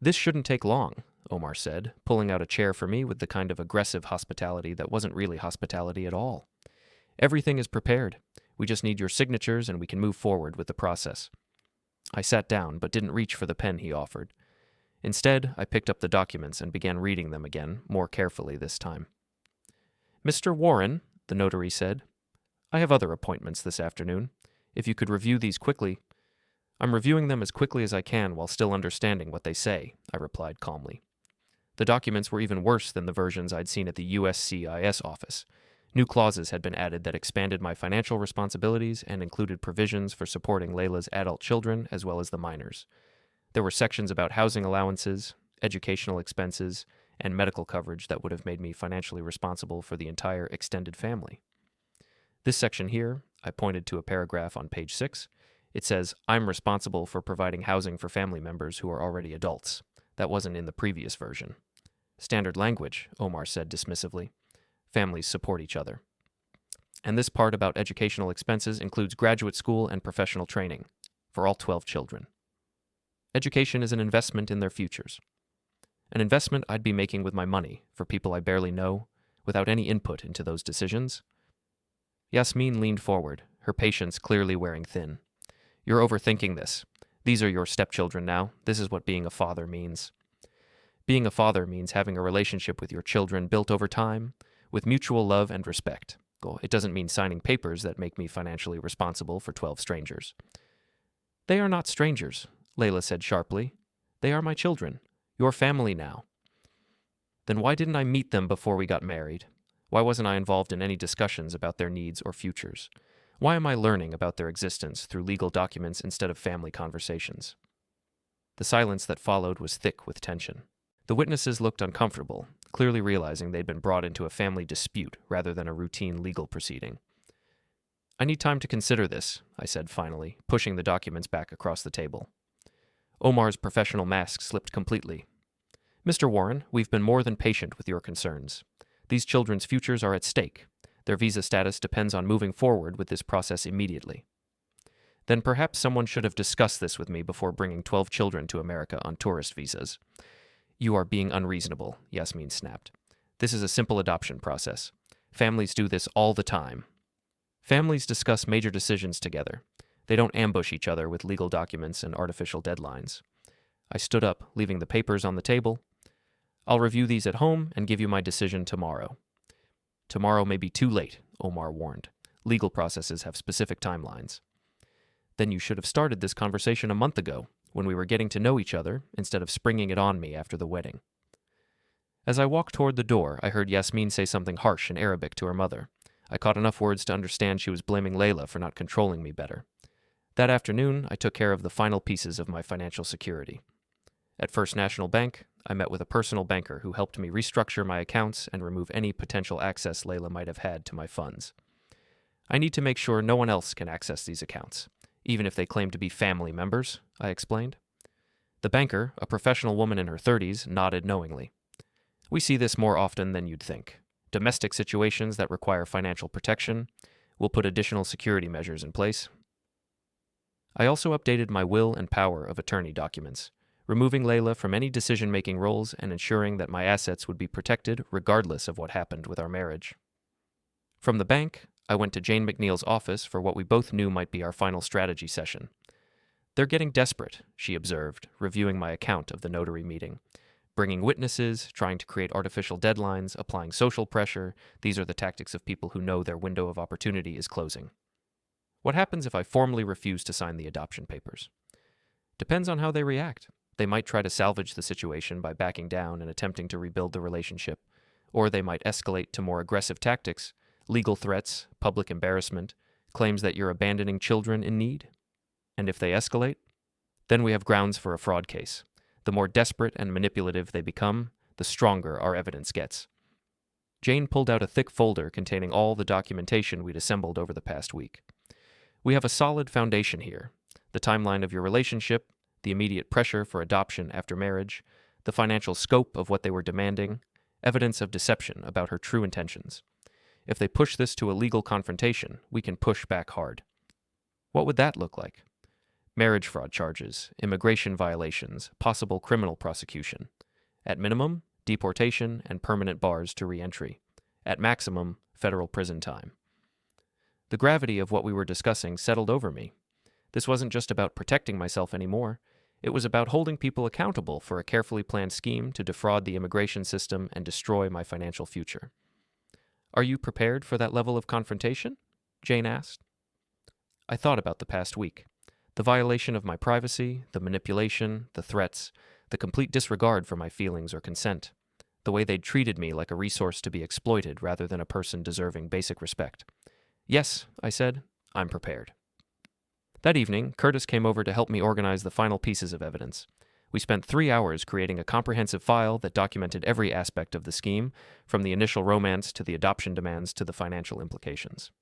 "This shouldn't take long," Omar said, pulling out a chair for me with the kind of aggressive hospitality that wasn't really hospitality at all. "Everything is prepared. We just need your signatures and we can move forward with the process." I sat down, but didn't reach for the pen he offered. Instead, I picked up the documents and began reading them again, more carefully this time. "Mr. Warren," the notary said, "I have other appointments this afternoon. If you could review these quickly." "I'm reviewing them as quickly as I can while still understanding what they say," I replied calmly. The documents were even worse than the versions I'd seen at the USCIS office. New clauses had been added that expanded my financial responsibilities and included provisions for supporting Layla's adult children as well as the minors. There were sections about housing allowances, educational expenses, and medical coverage that would have made me financially responsible for the entire extended family. This section here, I pointed to a paragraph on page 6. It says, "I'm responsible for providing housing for family members who are already adults." That wasn't in the previous version. "Standard language," Omar said dismissively. "Families support each other." And this part about educational expenses includes graduate school and professional training for all 12 children. Education is an investment in their futures. An investment I'd be making with my money for people I barely know, without any input into those decisions. Yasmin leaned forward, her patience clearly wearing thin. You're overthinking this. These are your stepchildren now. This is what being a father means. Being a father means having a relationship with your children built over time, with mutual love and respect. It doesn't mean signing papers that make me financially responsible for 12 strangers. They are not strangers, Layla said sharply. They are my children, your family now. Then why didn't I meet them before we got married? Why wasn't I involved in any discussions about their needs or futures? Why am I learning about their existence through legal documents instead of family conversations? The silence that followed was thick with tension. The witnesses looked uncomfortable, clearly realizing they'd been brought into a family dispute rather than a routine legal proceeding. I need time to consider this, I said finally, pushing the documents back across the table. Omar's professional mask slipped completely. Mr. Warren, we've been more than patient with your concerns. These children's futures are at stake. Their visa status depends on moving forward with this process immediately. Then perhaps someone should have discussed this with me before bringing 12 children to America on tourist visas. You are being unreasonable, Yasmin snapped. This is a simple adoption process. Families do this all the time. Families discuss major decisions together. They don't ambush each other with legal documents and artificial deadlines. I stood up, leaving the papers on the table. I'll review these at home and give you my decision tomorrow. Tomorrow may be too late, Omar warned. Legal processes have specific timelines. Then you should have started this conversation a month ago, when we were getting to know each other, instead of springing it on me after the wedding. As I walked toward the door, I heard Yasmin say something harsh in Arabic to her mother. I caught enough words to understand she was blaming Layla for not controlling me better. That afternoon, I took care of the final pieces of my financial security. At First National Bank, I met with a personal banker who helped me restructure my accounts and remove any potential access Layla might have had to my funds. I need to make sure no one else can access these accounts, even if they claim to be family members, I explained. The banker, a professional woman in her 30s, nodded knowingly. We see this more often than you'd think. Domestic situations that require financial protection. We'll put additional security measures in place. I also updated my will and power of attorney documents, removing Layla from any decision-making roles and ensuring that my assets would be protected regardless of what happened with our marriage. From the bank, I went to Jane McNeil's office for what we both knew might be our final strategy session. They're getting desperate, she observed, reviewing my account of the notary meeting. Bringing witnesses, trying to create artificial deadlines, applying social pressure, these are the tactics of people who know their window of opportunity is closing. What happens if I formally refuse to sign the adoption papers? Depends on how they react. They might try to salvage the situation by backing down and attempting to rebuild the relationship, or they might escalate to more aggressive tactics, legal threats, public embarrassment, claims that you're abandoning children in need. And if they escalate, then we have grounds for a fraud case. The more desperate and manipulative they become, the stronger our evidence gets. Jane pulled out a thick folder containing all the documentation we'd assembled over the past week. We have a solid foundation here. The timeline of your relationship, the immediate pressure for adoption after marriage, the financial scope of what they were demanding, evidence of deception about her true intentions. If they push this to a legal confrontation, we can push back hard. What would that look like? Marriage fraud charges, immigration violations, possible criminal prosecution. At minimum, deportation and permanent bars to re-entry. At maximum, federal prison time. The gravity of what we were discussing settled over me. This wasn't just about protecting myself anymore. It was about holding people accountable for a carefully planned scheme to defraud the immigration system and destroy my financial future. Are you prepared for that level of confrontation? Jane asked. I thought about the past week. The violation of my privacy, the manipulation, the threats, the complete disregard for my feelings or consent, the way they'd treated me like a resource to be exploited rather than a person deserving basic respect. Yes, I said, I'm prepared. That evening, Curtis came over to help me organize the final pieces of evidence. We spent 3 hours creating a comprehensive file that documented every aspect of the scheme, from the initial romance to the adoption demands to the financial implications.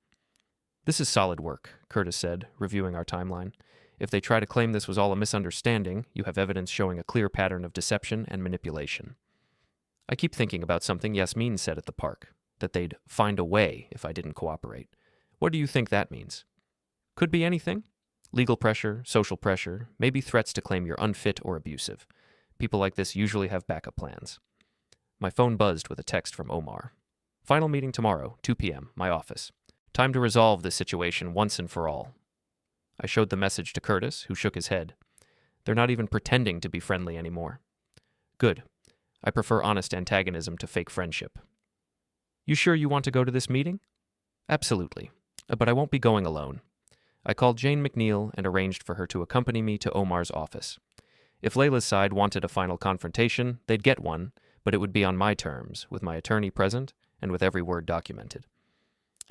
This is solid work, Curtis said, reviewing our timeline. If they try to claim this was all a misunderstanding, you have evidence showing a clear pattern of deception and manipulation. I keep thinking about something Yasmin said at the park, that they'd find a way if I didn't cooperate. What do you think that means? Could be anything. Legal pressure, social pressure, maybe threats to claim you're unfit or abusive. People like this usually have backup plans. My phone buzzed with a text from Omar. Final meeting tomorrow, 2 p.m., my office. Time to resolve this situation once and for all. I showed the message to Curtis, who shook his head. They're not even pretending to be friendly anymore. Good. I prefer honest antagonism to fake friendship. You sure you want to go to this meeting? Absolutely. But I won't be going alone. I called Jane McNeil and arranged for her to accompany me to Omar's office. If Layla's side wanted a final confrontation, they'd get one, but it would be on my terms, with my attorney present and with every word documented.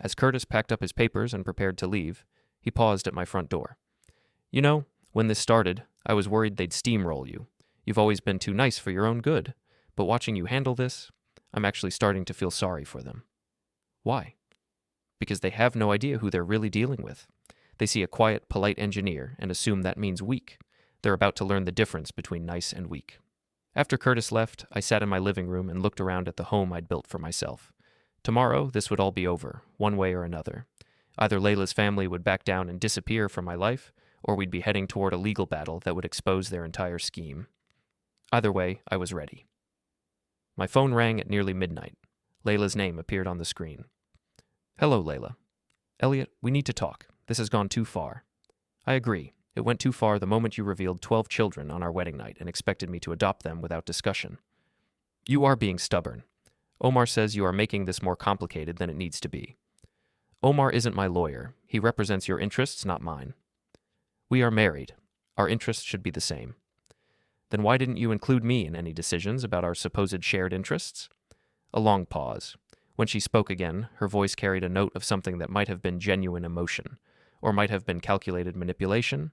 As Curtis packed up his papers and prepared to leave, he paused at my front door. You know, when this started, I was worried they'd steamroll you. You've always been too nice for your own good, but watching you handle this, I'm actually starting to feel sorry for them. Why? Because they have no idea who they're really dealing with. They see a quiet, polite engineer and assume that means weak. They're about to learn the difference between nice and weak. After Curtis left, I sat in my living room and looked around at the home I'd built for myself. Tomorrow, this would all be over, one way or another. Either Layla's family would back down and disappear from my life, or we'd be heading toward a legal battle that would expose their entire scheme. Either way, I was ready. My phone rang at nearly midnight. Layla's name appeared on the screen. Hello, Layla. Elliot, we need to talk. This has gone too far. I agree. It went too far the moment you revealed 12 children on our wedding night and expected me to adopt them without discussion. You are being stubborn. Omar says you are making this more complicated than it needs to be. Omar isn't my lawyer. He represents your interests, not mine. We are married. Our interests should be the same. Then why didn't you include me in any decisions about our supposed shared interests? A long pause. When she spoke again, her voice carried a note of something that might have been genuine emotion, or might have been calculated manipulation.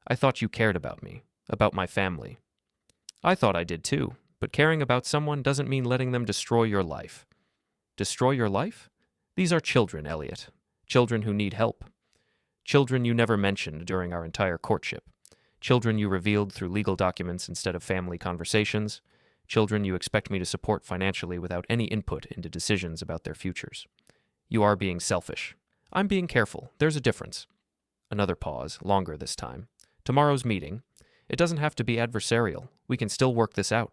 I thought you cared about me, about my family. I thought I did too, but caring about someone doesn't mean letting them destroy your life. Destroy your life? These are children, Elliot. Children who need help. Children you never mentioned during our entire courtship. Children you revealed through legal documents instead of family conversations. Children you expect me to support financially without any input into decisions about their futures. You are being selfish. I'm being careful. There's a difference. Another pause, longer this time. Tomorrow's meeting. It doesn't have to be adversarial. We can still work this out.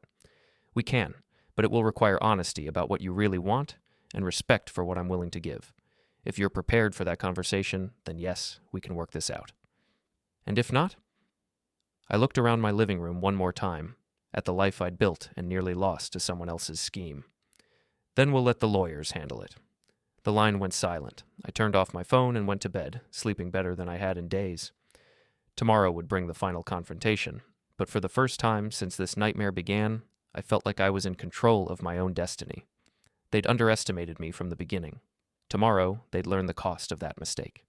We can, but it will require honesty about what you really want and respect for what I'm willing to give. If you're prepared for that conversation, then yes, we can work this out. And if not? I looked around my living room one more time, at the life I'd built and nearly lost to someone else's scheme. Then we'll let the lawyers handle it. The line went silent. I turned off my phone and went to bed, sleeping better than I had in days. Tomorrow would bring the final confrontation, but for the first time since this nightmare began, I felt like I was in control of my own destiny. They'd underestimated me from the beginning. Tomorrow, they'd learn the cost of that mistake.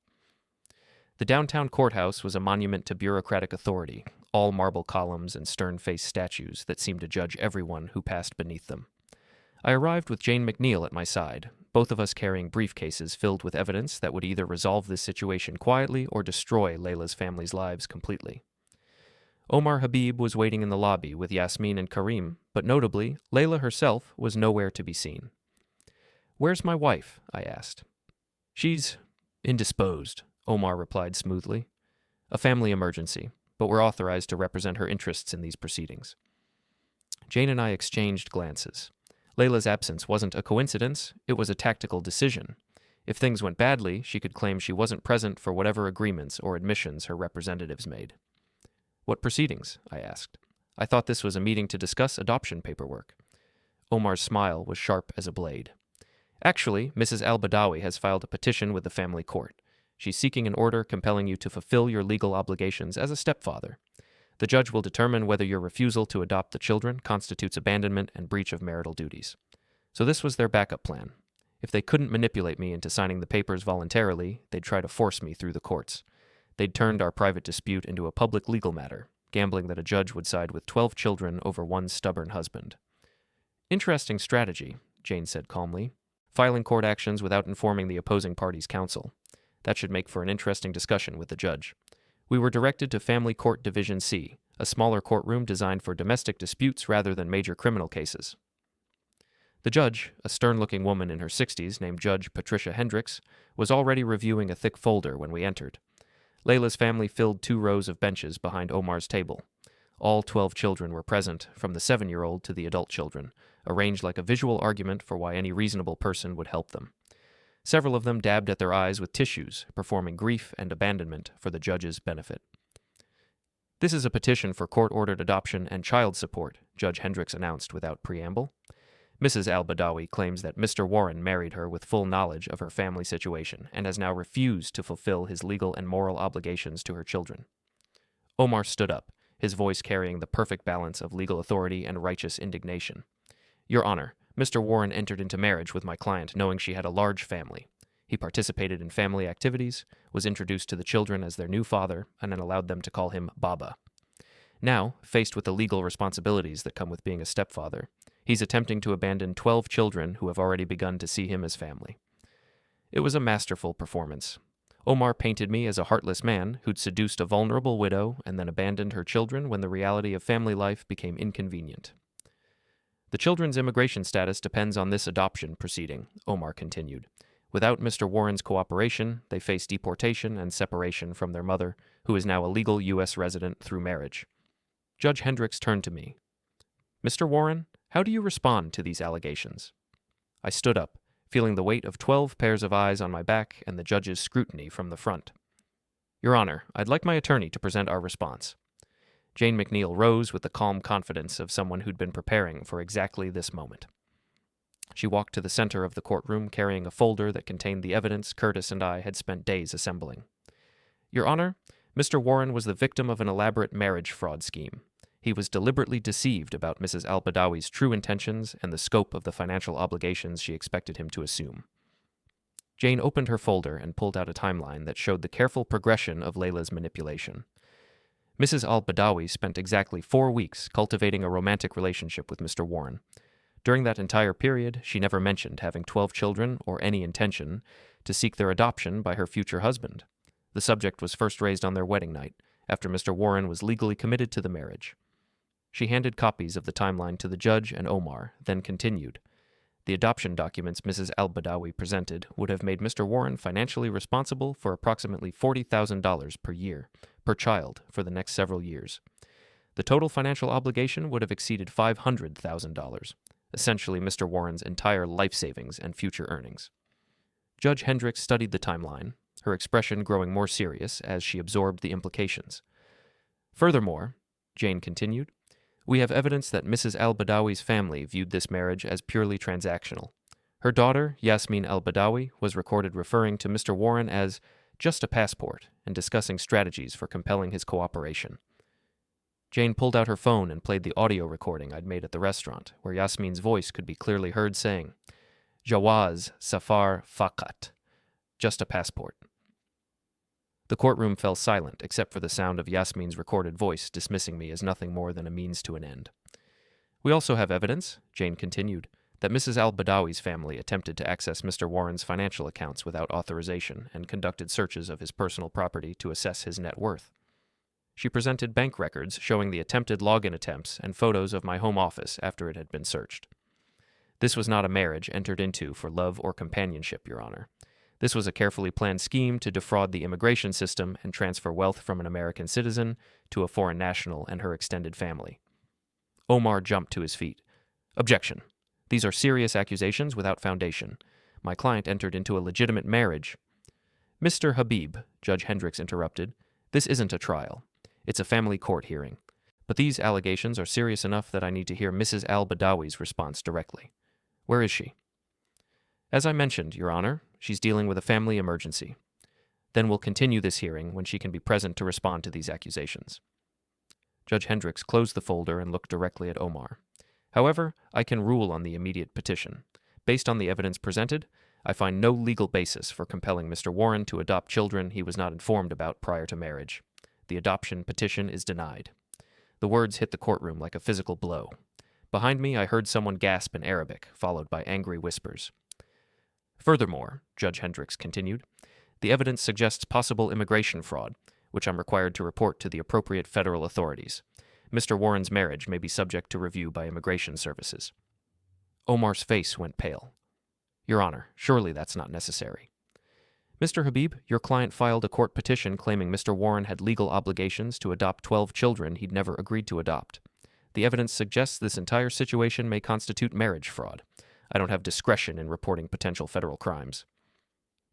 The downtown courthouse was a monument to bureaucratic authority, all marble columns and stern-faced statues that seemed to judge everyone who passed beneath them. I arrived with Jane McNeil at my side, both of us carrying briefcases filled with evidence that would either resolve this situation quietly or destroy Layla's family's lives completely. Omar Habib was waiting in the lobby with Yasmin and Karim, but notably, Layla herself was nowhere to be seen. "Where's my wife?" I asked. "She's indisposed," Omar replied smoothly. "A family emergency, but we're authorized to represent her interests in these proceedings." Jane and I exchanged glances. Layla's absence wasn't a coincidence, it was a tactical decision. If things went badly, she could claim she wasn't present for whatever agreements or admissions her representatives made. "What proceedings?" I asked. "I thought this was a meeting to discuss adoption paperwork." Omar's smile was sharp as a blade. "Actually, Mrs. Al-Badawi has filed a petition with the family court. She's seeking an order compelling you to fulfill your legal obligations as a stepfather. The judge will determine whether your refusal to adopt the children constitutes abandonment and breach of marital duties." So this was their backup plan. If they couldn't manipulate me into signing the papers voluntarily, they'd try to force me through the courts. They'd turned our private dispute into a public legal matter, gambling that a judge would side with 12 children over one stubborn husband. "Interesting strategy," Jane said calmly. "Filing court actions without informing the opposing party's counsel. That should make for an interesting discussion with the judge." We were directed to Family Court Division C, a smaller courtroom designed for domestic disputes rather than major criminal cases. The judge, a stern-looking woman in her 60s named Judge Patricia Hendricks, was already reviewing a thick folder when we entered. Layla's family filled 2 rows of benches behind Omar's table. All 12 children were present, from the 7-year-old to the adult children, arranged like a visual argument for why any reasonable person would help them. Several of them dabbed at their eyes with tissues, performing grief and abandonment for the judge's benefit. "This is a petition for court-ordered adoption and child support," Judge Hendricks announced without preamble. Mrs. al-Badawi claims that Mr. Warren married her with full knowledge of her family situation and has now refused to fulfill his legal and moral obligations to her children. Omar stood up, his voice carrying the perfect balance of legal authority and righteous indignation. "Your Honor, Mr. Warren entered into marriage with my client knowing she had a large family. He participated in family activities, was introduced to the children as their new father, and then allowed them to call him Baba. Now, faced with the legal responsibilities that come with being a stepfather, he's attempting to abandon 12 children who have already begun to see him as family. It was a masterful performance. Omar painted me as a heartless man who'd seduced a vulnerable widow and then abandoned her children when the reality of family life became inconvenient. The children's immigration status depends on this adoption proceeding," Omar continued. "Without Mr. Warren's cooperation, they face deportation and separation from their mother, who is now a legal U.S. resident through marriage." Judge Hendricks turned to me. "Mr. Warren, how do you respond to these allegations?" I stood up, feeling the weight of 12 pairs of eyes on my back and the judge's scrutiny from the front. "Your Honor, I'd like my attorney to present our response." Jane McNeil rose with the calm confidence of someone who'd been preparing for exactly this moment. She walked to the center of the courtroom carrying a folder that contained the evidence Curtis and I had spent days assembling. "Your Honor, Mr. Warren was the victim of an elaborate marriage fraud scheme. He was deliberately deceived about Mrs. al-Badawi's true intentions and the scope of the financial obligations she expected him to assume." Jane opened her folder and pulled out a timeline that showed the careful progression of Layla's manipulation. Mrs. al-Badawi spent exactly 4 weeks cultivating a romantic relationship with Mr. Warren. During that entire period, she never mentioned having 12 children or any intention to seek their adoption by her future husband. The subject was first raised on their wedding night, after Mr. Warren was legally committed to the marriage. She handed copies of the timeline to the judge and Omar, then continued. The adoption documents Mrs. al-Badawi presented would have made Mr. Warren financially responsible for approximately $40,000 per year, per child, for the next several years. The total financial obligation would have exceeded $500,000, essentially Mr. Warren's entire life savings and future earnings. Judge Hendricks studied the timeline, her expression growing more serious as she absorbed the implications. "Furthermore," Jane continued, "we have evidence that Mrs. al-Badawi's family viewed this marriage as purely transactional. Her daughter, Yasmin al-Badawi, was recorded referring to Mr. Warren as just a passport and discussing strategies for compelling his cooperation." Jane pulled out her phone and played the audio recording I'd made at the restaurant, where Yasmin's voice could be clearly heard saying, "Jawaz safar faqat," just a passport. The courtroom fell silent except for the sound of Yasmin's recorded voice dismissing me as nothing more than a means to an end. "We also have evidence," Jane continued, "that Mrs. al-Badawi's family attempted to access Mr. Warren's financial accounts without authorization and conducted searches of his personal property to assess his net worth. She presented bank records showing the attempted login attempts and photos of my home office after it had been searched. This was not a marriage entered into for love or companionship, Your Honor. This was a carefully planned scheme to defraud the immigration system and transfer wealth from an American citizen to a foreign national and her extended family." Omar jumped to his feet. "Objection. These are serious accusations without foundation. My client entered into a legitimate marriage." "Mr. Habib," Judge Hendricks interrupted, "this isn't a trial. It's a family court hearing. But these allegations are serious enough that I need to hear Mrs. al-Badawi's response directly. Where is she?" "As I mentioned, Your Honor, she's dealing with a family emergency. Then we'll continue this hearing when she can be present to respond to these accusations." Judge Hendricks closed the folder and looked directly at Omar. "However, I can rule on the immediate petition. Based on the evidence presented, I find no legal basis for compelling Mr. Warren to adopt children he was not informed about prior to marriage. The adoption petition is denied." The words hit the courtroom like a physical blow. Behind me, I heard someone gasp in Arabic, followed by angry whispers. "Furthermore," Judge Hendricks continued, "the evidence suggests possible immigration fraud, which I'm required to report to the appropriate federal authorities. Mr. Warren's marriage may be subject to review by immigration services." Omar's face went pale. Your Honor, surely that's not necessary. Mr. Habib, your client filed a court petition claiming Mr. Warren had legal obligations to adopt 12 children he'd never agreed to adopt. The evidence suggests this entire situation may constitute marriage fraud. I don't have discretion in reporting potential federal crimes.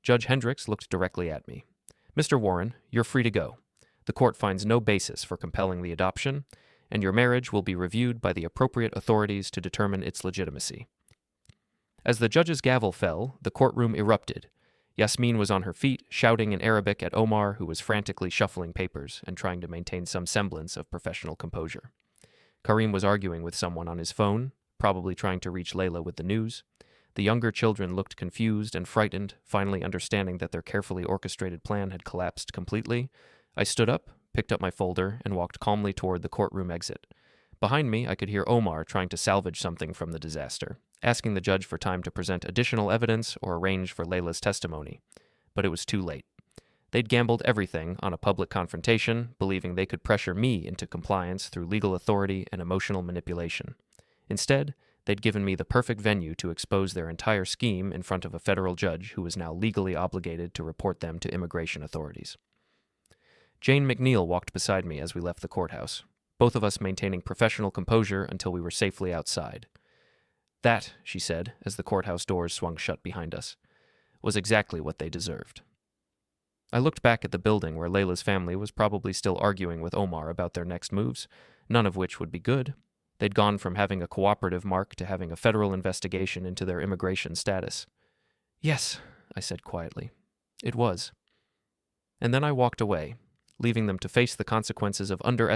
Judge Hendricks looked directly at me. Mr. Warren, you're free to go. The court finds no basis for compelling the adoption, and your marriage will be reviewed by the appropriate authorities to determine its legitimacy. As the judge's gavel fell, the courtroom erupted. Yasmin was on her feet, shouting in Arabic at Omar, who was frantically shuffling papers and trying to maintain some semblance of professional composure. Karim was arguing with someone on his phone, probably trying to reach Layla with the news. The younger children looked confused and frightened, finally understanding that their carefully orchestrated plan had collapsed completely. I stood up, picked up my folder, and walked calmly toward the courtroom exit. Behind me, I could hear Omar trying to salvage something from the disaster, asking the judge for time to present additional evidence or arrange for Layla's testimony. But it was too late. They'd gambled everything on a public confrontation, believing they could pressure me into compliance through legal authority and emotional manipulation. Instead, they'd given me the perfect venue to expose their entire scheme in front of a federal judge who was now legally obligated to report them to immigration authorities. Jane McNeil walked beside me as we left the courthouse, both of us maintaining professional composure until we were safely outside. That, she said, as the courthouse doors swung shut behind us, was exactly what they deserved. I looked back at the building where Layla's family was probably still arguing with Omar about their next moves, none of which would be good. They'd gone from having a cooperative mark to having a federal investigation into their immigration status. Yes, I said quietly. It was. And then I walked away, leaving them to face the consequences of underestimating